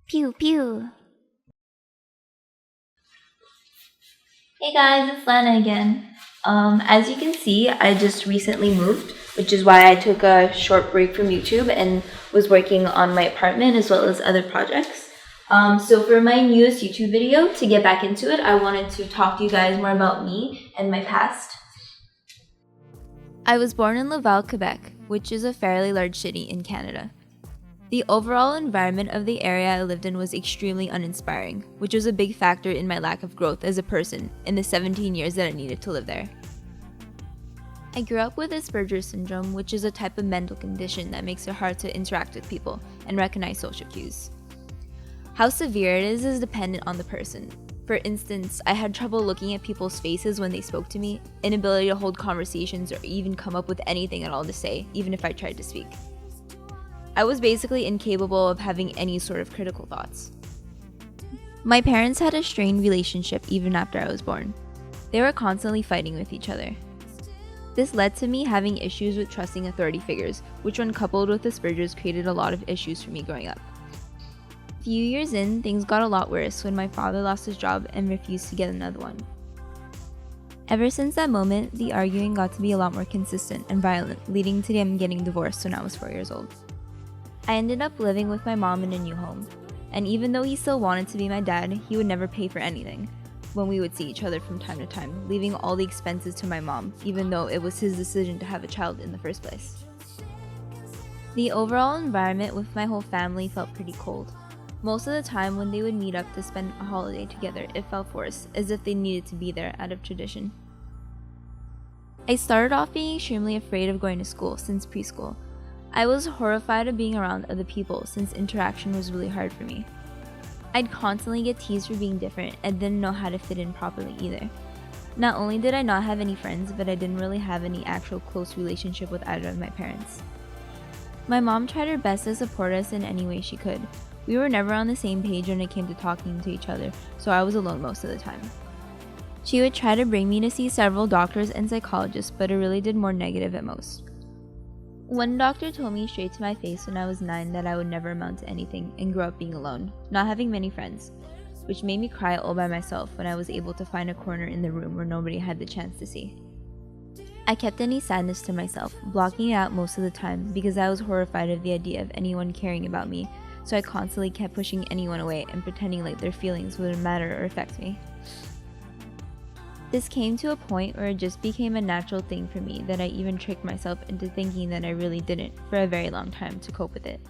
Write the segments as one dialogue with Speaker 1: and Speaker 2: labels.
Speaker 1: Pew pew. Hey guys, it's Lana again. As you can see, I just recently moved, which is why I took a short break from YouTube and was working on my apartment as well as other projects. So for my newest YouTube video, to get back into it, I wanted to talk to you guys more about me and my past. I was born in Laval, Quebec, which is a fairly large city in Canada. The overall environment of the area I lived in was extremely uninspiring, which was a big factor in my lack of growth as a person in the 17 years that I needed to live there. I grew up with Asperger's syndrome, which is a type of mental condition that makes it hard to interact with people and recognize social cues. How severe it is dependent on the person. For instance, I had trouble looking at people's faces when they spoke to me, inability to hold conversations or even come up with anything at all to say, even if I tried to speak. I was basically incapable of having any sort of critical thoughts. My parents had a strained relationship even after I was born. They were constantly fighting with each other. This led to me having issues with trusting authority figures, which when coupled with Asperger's created a lot of issues for me growing up. A few years in, things got a lot worse when my father lost his job and refused to get another one. Ever since that moment, the arguing got to be a lot more consistent and violent, leading to them getting divorced when I was 4 years old. I ended up living with my mom in a new home, and even though he still wanted to be my dad, he would never pay for anything when we would see each other from time to time, leaving all the expenses to my mom, even though it was his decision to have a child in the first place. The overall environment with my whole family felt pretty cold. Most of the time when they would meet up to spend a holiday together, it felt forced, as if they needed to be there out of tradition. I started off being extremely afraid of going to school since preschool. I was horrified of being around other people since interaction was really hard for me. I'd constantly get teased for being different and didn't know how to fit in properly either. Not only did I not have any friends, but I didn't really have any actual close relationship with either of my parents. My mom tried her best to support us in any way she could. We were never on the same page when it came to talking to each other, so I was alone most of the time. She would try to bring me to see several doctors and psychologists, but it really did more negative at most. One doctor told me straight to my face when I was 9 that I would never amount to anything and grow up being alone, not having many friends, which made me cry all by myself when I was able to find a corner in the room where nobody had the chance to see. I kept any sadness to myself, blocking it out most of the time because I was horrified of the idea of anyone caring about me, so I constantly kept pushing anyone away and pretending like their feelings wouldn't matter or affect me. This came to a point where it just became a natural thing for me that I even tricked myself into thinking that I really didn't for a very long time to cope with it.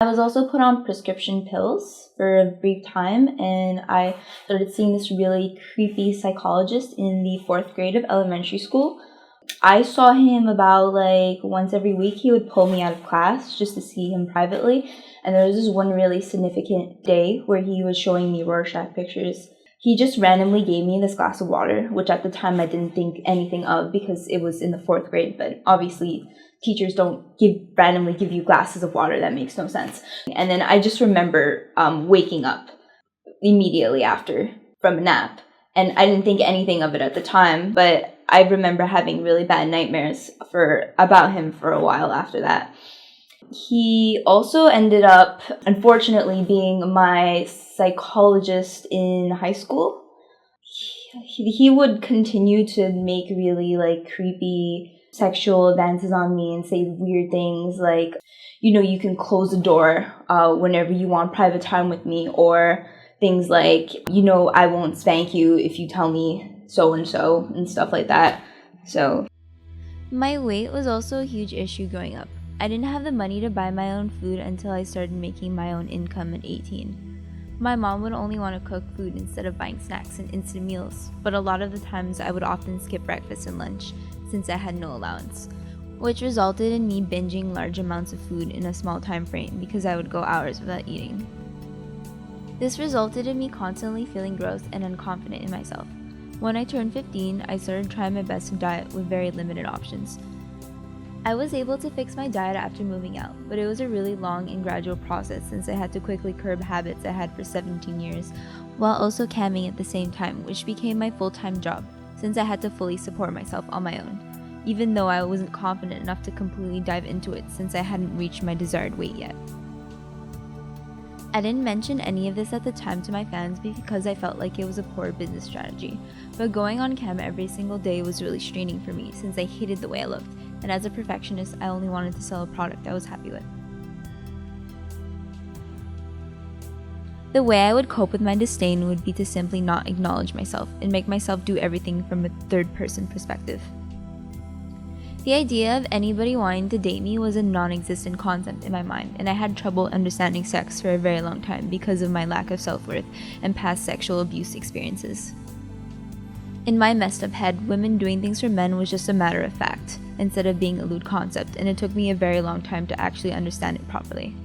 Speaker 1: I was also put on prescription pills for a brief time, and I started seeing this really creepy psychologist in the 4th grade of elementary school. I saw him about once every week. He would pull me out of class just to see him privately, and there was this one really significant day where he was showing me Rorschach pictures. He just randomly gave me this glass of water, which at the time I didn't think anything of because it was in the 4th grade, but obviously teachers don't randomly give you glasses of water. That makes no sense. And then I just remember waking up immediately after from a nap, and I didn't think anything of it at the time, but I remember having really bad nightmares about him for a while after that. He also ended up, unfortunately, being my psychologist in high school. He would continue to make really creepy sexual advances on me and say weird things like, you can close the door whenever you want private time with me, or things like, I won't spank you if you tell me so and so and stuff like that. So my weight was also a huge issue growing up. I didn't have the money to buy my own food until I started making my own income at 18. My mom would only want to cook food instead of buying snacks and instant meals, but a lot of the times I would often skip breakfast and lunch since I had no allowance, which resulted in me binging large amounts of food in a small time frame because I would go hours without eating. This resulted in me constantly feeling gross and unconfident in myself. When I turned 15, I started trying my best to diet with very limited options. I was able to fix my diet after moving out, but it was a really long and gradual process since I had to quickly curb habits I had for 17 years, while also camming at the same time, which became my full-time job since I had to fully support myself on my own, even though I wasn't confident enough to completely dive into it since I hadn't reached my desired weight yet. I didn't mention any of this at the time to my fans because I felt like it was a poor business strategy, but going on cam every single day was really straining for me since I hated the way I looked, and as a perfectionist, I only wanted to sell a product I was happy with. The way I would cope with my disdain would be to simply not acknowledge myself and make myself do everything from a third-person perspective. The idea of anybody wanting to date me was a non-existent concept in my mind, and I had trouble understanding sex for a very long time because of my lack of self-worth and past sexual abuse experiences. In my messed up head, women doing things for men was just a matter of fact, instead of being a lewd concept, and it took me a very long time to actually understand it properly.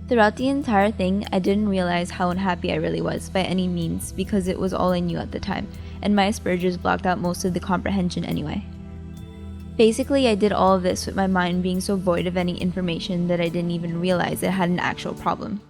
Speaker 1: Throughout the entire thing, I didn't realize how unhappy I really was by any means because it was all I knew at the time, and my Asperger's blocked out most of the comprehension anyway. Basically, I did all of this with my mind being so void of any information that I didn't even realize it had an actual problem.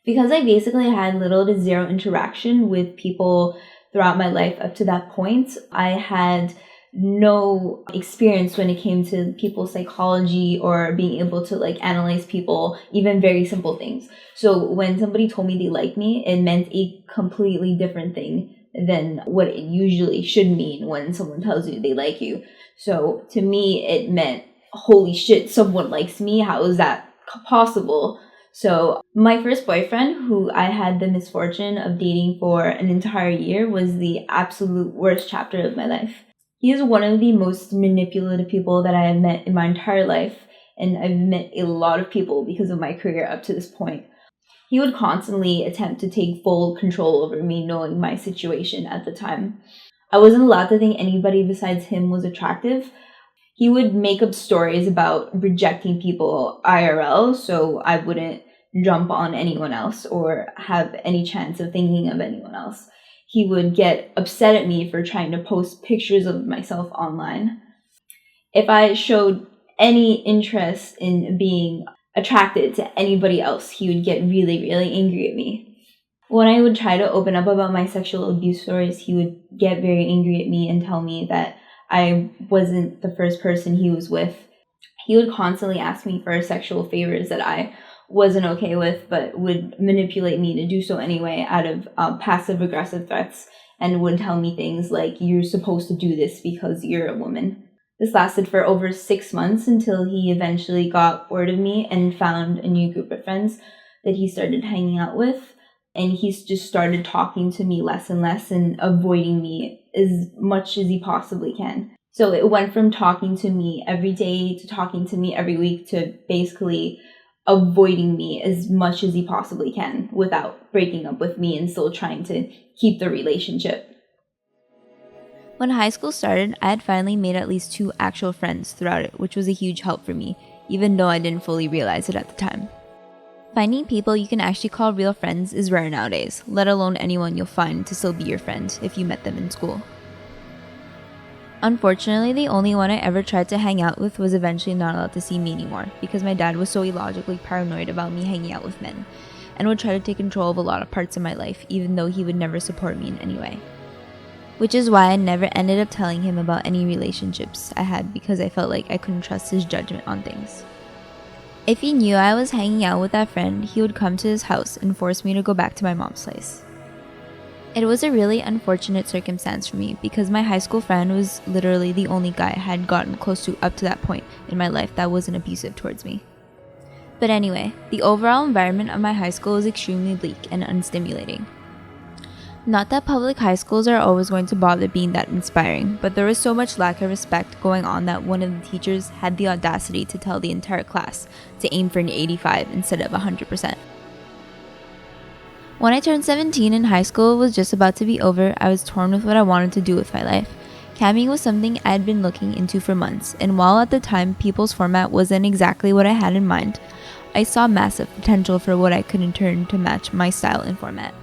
Speaker 1: Because I basically had little to zero interaction with people throughout my life up to that point, I had no experience when it came to people's psychology or being able to analyze people, even very simple things. So when somebody told me they liked me, it meant a completely different thing than what it usually should mean when someone tells you they like you. So to me, it meant, holy shit, someone likes me. How is that possible? So my first boyfriend, who I had the misfortune of dating for an entire year, was the absolute worst chapter of my life. He is one of the most manipulative people that I have met in my entire life, and I've met a lot of people because of my career up to this point. He would constantly attempt to take full control over me, knowing my situation at the time. I wasn't allowed to think anybody besides him was attractive. He would make up stories about rejecting people IRL, so I wouldn't jump on anyone else or have any chance of thinking of anyone else. He would get upset at me for trying to post pictures of myself online. If I showed any interest in being attracted to anybody else, he would get really, really angry at me. When I would try to open up about my sexual abuse stories, he would get very angry at me and tell me that I wasn't the first person he was with. He would constantly ask me for sexual favors that I wasn't okay with, but would manipulate me to do so anyway out of passive-aggressive threats, and would tell me things like, you're supposed to do this because you're a woman. This lasted for over 6 months until he eventually got bored of me and found a new group of friends that he started hanging out with. And he just started talking to me less and less and avoiding me as much as he possibly can. So it went from talking to me every day to talking to me every week to basically avoiding me as much as he possibly can without breaking up with me and still trying to keep the relationship. When high school started, I had finally made at least 2 actual friends throughout it, which was a huge help for me, even though I didn't fully realize it at the time. Finding people you can actually call real friends is rare nowadays, let alone anyone you'll find to still be your friend if you met them in school. Unfortunately, the only one I ever tried to hang out with was eventually not allowed to see me anymore because my dad was so illogically paranoid about me hanging out with men and would try to take control of a lot of parts of my life even though he would never support me in any way. Which is why I never ended up telling him about any relationships I had because I felt like I couldn't trust his judgment on things. If he knew I was hanging out with that friend, he would come to his house and force me to go back to my mom's place. It was a really unfortunate circumstance for me because my high school friend was literally the only guy I had gotten close to up to that point in my life that wasn't abusive towards me. But anyway, the overall environment of my high school was extremely bleak and unstimulating. Not that public high schools are always going to bother being that inspiring, but there was so much lack of respect going on that one of the teachers had the audacity to tell the entire class to aim for an 85 instead of 100%. When I turned 17 and high school was just about to be over, I was torn with what I wanted to do with my life. Camming was something I had been looking into for months, and while at the time people's format wasn't exactly what I had in mind, I saw massive potential for what I could in turn to match my style and format.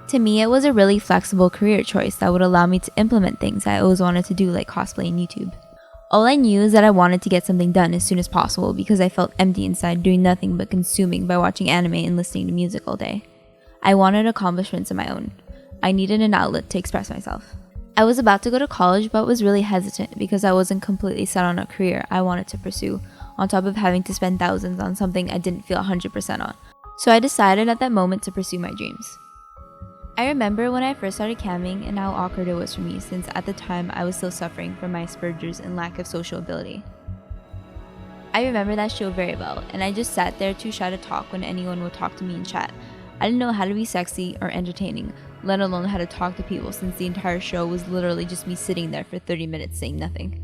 Speaker 1: To me, it was a really flexible career choice that would allow me to implement things I always wanted to do, like cosplay and YouTube. All I knew is that I wanted to get something done as soon as possible because I felt empty inside doing nothing but consuming by watching anime and listening to music all day. I wanted accomplishments of my own. I needed an outlet to express myself. I was about to go to college but was really hesitant because I wasn't completely set on a career I wanted to pursue, on top of having to spend thousands on something I didn't feel 100% on. So I decided at that moment to pursue my dreams. I remember when I first started camming and how awkward it was for me, since at the time I was still suffering from my Asperger's and lack of social ability. I remember that show very well, and I just sat there too shy to talk when anyone would talk to me in chat. I didn't know how to be sexy or entertaining, let alone how to talk to people, since the entire show was literally just me sitting there for 30 minutes saying nothing.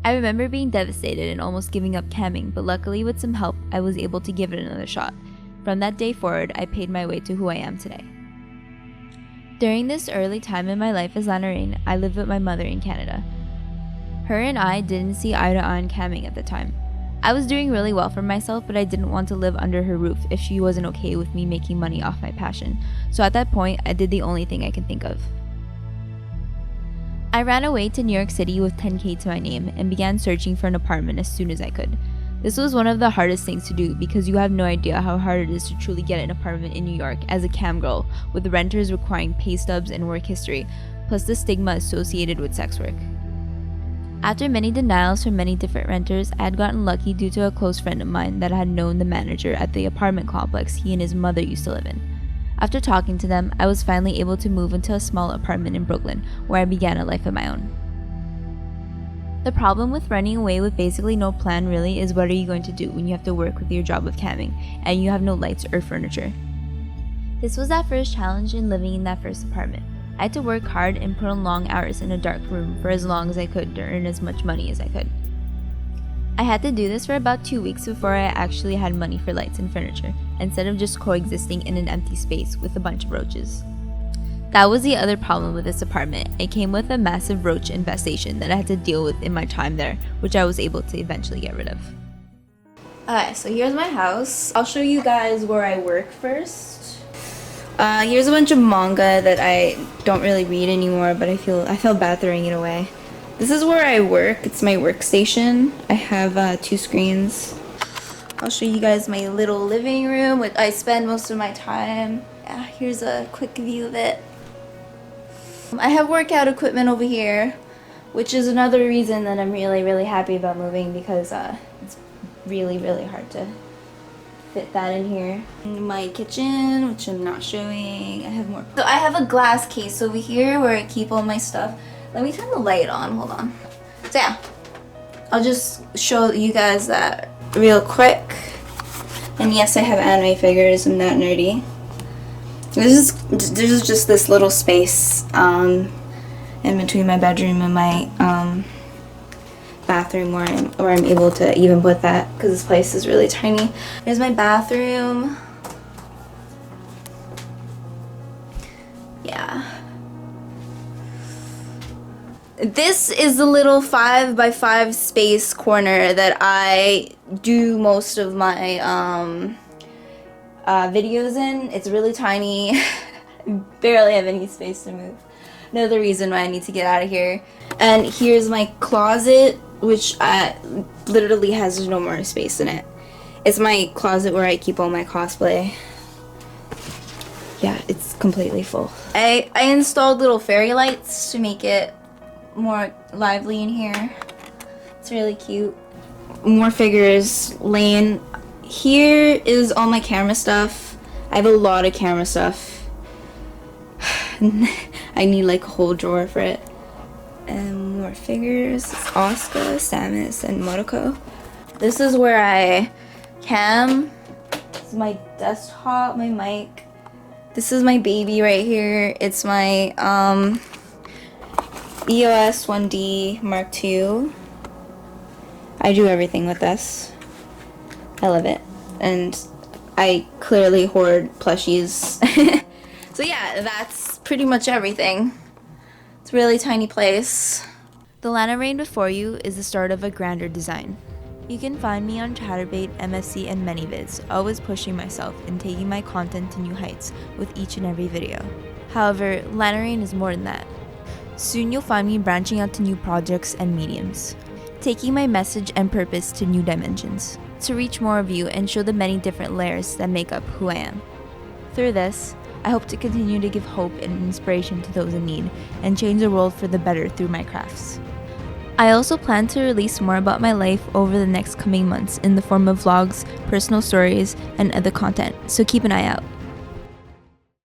Speaker 1: I remember being devastated and almost giving up camming, but luckily with some help I was able to give it another shot. From that day forward, I paid my way to who I am today. During this early time in my life as Lana, I lived with my mother in Canada. Her and I didn't see eye to eye on camming at the time. I was doing really well for myself, but I didn't want to live under her roof if she wasn't okay with me making money off my passion. So at that point, I did the only thing I can think of. I ran away to New York City with $10K to my name and began searching for an apartment as soon as I could. This was one of the hardest things to do because you have no idea how hard it is to truly get an apartment in New York as a cam girl, with renters requiring pay stubs and work history, plus the stigma associated with sex work. After many denials from many different renters, I had gotten lucky due to a close friend of mine that had known the manager at the apartment complex he and his mother used to live in. After talking to them, I was finally able to move into a small apartment in Brooklyn, where I began a life of my own. The problem with running away with basically no plan really is what are you going to do when you have to work with your job of camming and you have no lights or furniture. This was that first challenge in living in that first apartment. I had to work hard and put in long hours in a dark room for as long as I could to earn as much money as I could. I had to do this for about 2 weeks before I actually had money for lights and furniture, instead of just coexisting in an empty space with a bunch of roaches. That was the other problem with this apartment. It came with a massive roach infestation that I had to deal with in my time there, which I was able to eventually get rid of. Alright, so here's my house. I'll show you guys where I work first. Here's a bunch of manga that I don't really read anymore, but I feel bad throwing it away. This is where I work. It's my workstation. I have 2 screens. I'll show you guys my little living room, which I spend most of my time. Yeah, here's a quick view of it. I have workout equipment over here, which is another reason that I'm really happy about moving, because it's really hard to fit that in here. My kitchen, which I'm not showing. I have more. So I have a glass case over here where I keep all my stuff. Let me turn the light on, hold on. So yeah, I'll just show you guys that real quick. And yes, I have anime figures, I'm that nerdy. This is just this little space in between my bedroom and my bathroom where I'm able to even put that, because this place is really tiny. Here's my bathroom. Yeah. This is the little 5x5 space corner that I do most of my videos in. It's really tiny. I barely have any space to move. Another reason why I need to get out of here. And here's my closet, which literally has no more space in it. It's my closet where I keep all my cosplay. Yeah, it's completely full. I installed little fairy lights to make it more lively in here. It's really cute. More figures laying. Here is all my camera stuff. I have a lot of camera stuff. I need like a whole drawer for it. And more figures. It's Asuka, Samus, and Motoko. This is where I cam. This is my desktop, my mic. This is my baby right here. It's my EOS 1D Mark II. I do everything with this. I love it. And I clearly hoard plushies. So yeah, that's pretty much everything. It's a really tiny place. The Lana Rain before you is the start of a grander design. You can find me on Chatterbait, MFC, and many vids, always pushing myself and taking my content to new heights with each and every video. However, Lana Rain is more than that. Soon you'll find me branching out to new projects and mediums, taking my message and purpose to new dimensions, to reach more of you and show the many different layers that make up who I am. Through this, I hope to continue to give hope and inspiration to those in need and change the world for the better through my crafts. I also plan to release more about my life over the next coming months in the form of vlogs, personal stories, and other content, so keep an eye out.